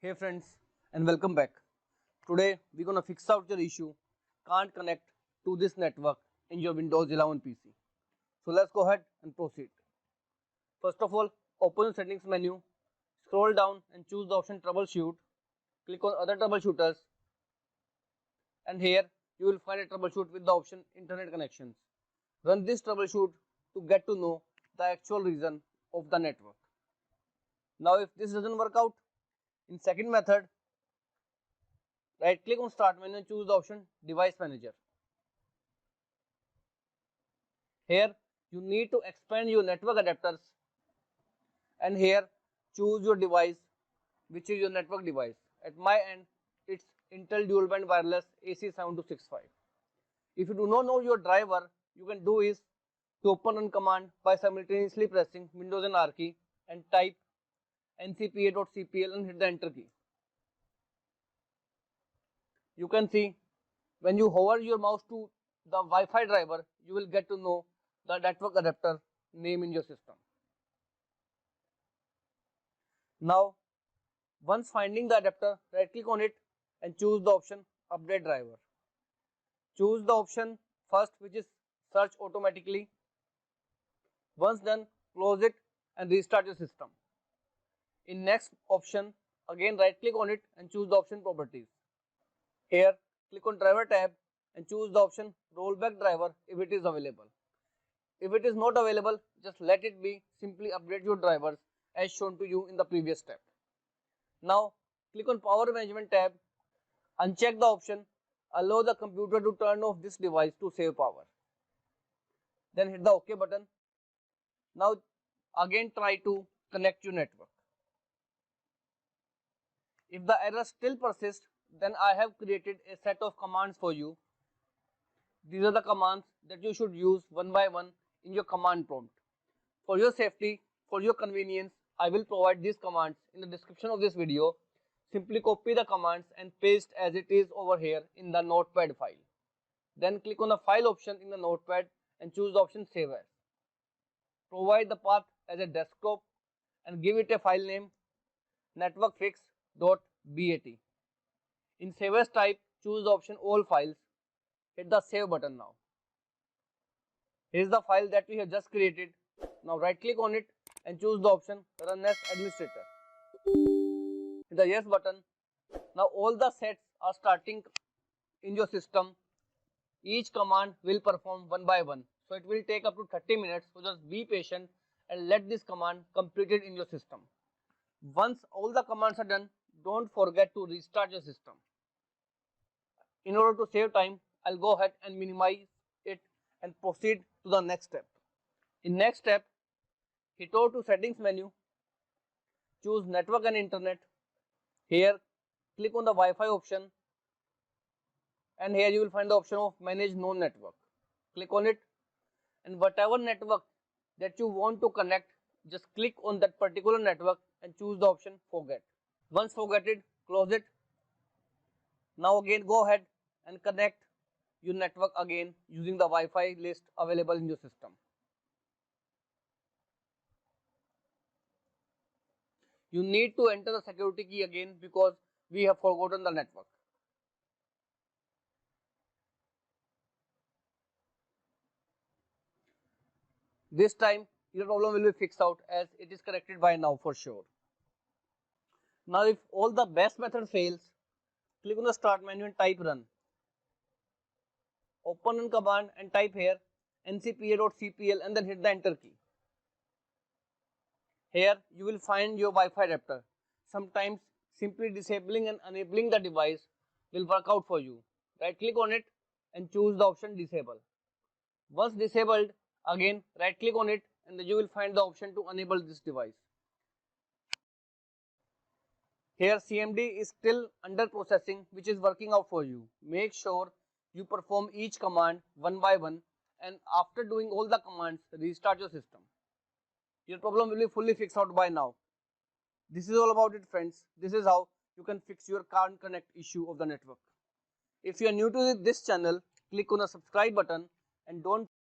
Hey friends, and welcome back. Today we're gonna fix out your issue can't connect to this network in your Windows 11 PC. So let's go ahead and proceed. First of all, open the settings menu, scroll down and choose the option troubleshoot. Click on other troubleshooters, and here you will find a troubleshoot with the option internet connections. Run this troubleshoot to get to know the actual reason of the network. Now if this doesn't work out, in second method, right click on start menu and choose the option device manager. Here you need to expand your network adapters, and here choose your device, which is your network device. At my end it's Intel dual band wireless AC7265. If you do not know your driver, you can do is to open run command by simultaneously pressing Windows and R key and type ncpa.cpl and hit the enter key. You can see when you hover your mouse to the Wi-Fi driver, you will get to know the network adapter name in your system. Now, once finding the adapter, right click on it and choose the option update driver. Choose the option first, which is search automatically. Once done, close it and restart your system. In next option, again right click on it and choose the option properties. Here click on driver tab and choose the option rollback driver if it is available. If it is not available, just let it be, simply update your drivers as shown to you in the previous step. Now click on power management tab, uncheck the option allow the computer to turn off this device to save power. Then hit the OK button. Now again try to connect your network. If the error still persists, then I have created a set of commands for you. These are the commands that you should use one by one in your command prompt. For your safety, for your convenience, I will provide these commands in the description of this video. Simply copy the commands and paste as it is over here in the notepad file. Then click on the file option in the notepad and choose the option save as. Provide the path as a desktop and give it a file name networkfix.bat. In save as type, choose the option all files. Hit the save button now. Here is the file that we have just created. Now right click on it and choose the option run as administrator. Hit the yes button. Now all the sets are starting in your system. Each command will perform one by one. So it will take up to 30 minutes. So just be patient and let this command completed in your system. Once all the commands are done, don't forget to restart your system. In order to save time, I'll go ahead and minimize it and proceed to the next step. In next step, hit over to settings menu, choose network and internet. Here click on the Wi-Fi option, and here you will find the option of manage known network. Click on it, and whatever network that you want to connect, just click on that particular network and choose the option forget. Once forgetted, close it. Now again go ahead and connect your network again using the Wi-Fi list available in your system. You need to enter the security key again because we have forgotten the network. This time your problem will be fixed out as it is corrected by now for sure. Now if all the best method fails, click on the start menu and type run. Open run command and type here ncpa.cpl and then hit the enter key. Here you will find your Wi-Fi adapter. Sometimes simply disabling and enabling the device will work out for you. Right click on it and choose the option disable. Once disabled, again right click on it and then you will find the option to enable this device. Here CMD is still under processing, which is working out for you. Make sure you perform each command one by one, and after doing all the commands, restart your system. Your problem will be fully fixed out by now. This is all about it, friends. This is how you can fix your can't connect issue of the network. If you are new to this channel, click on the subscribe button and don't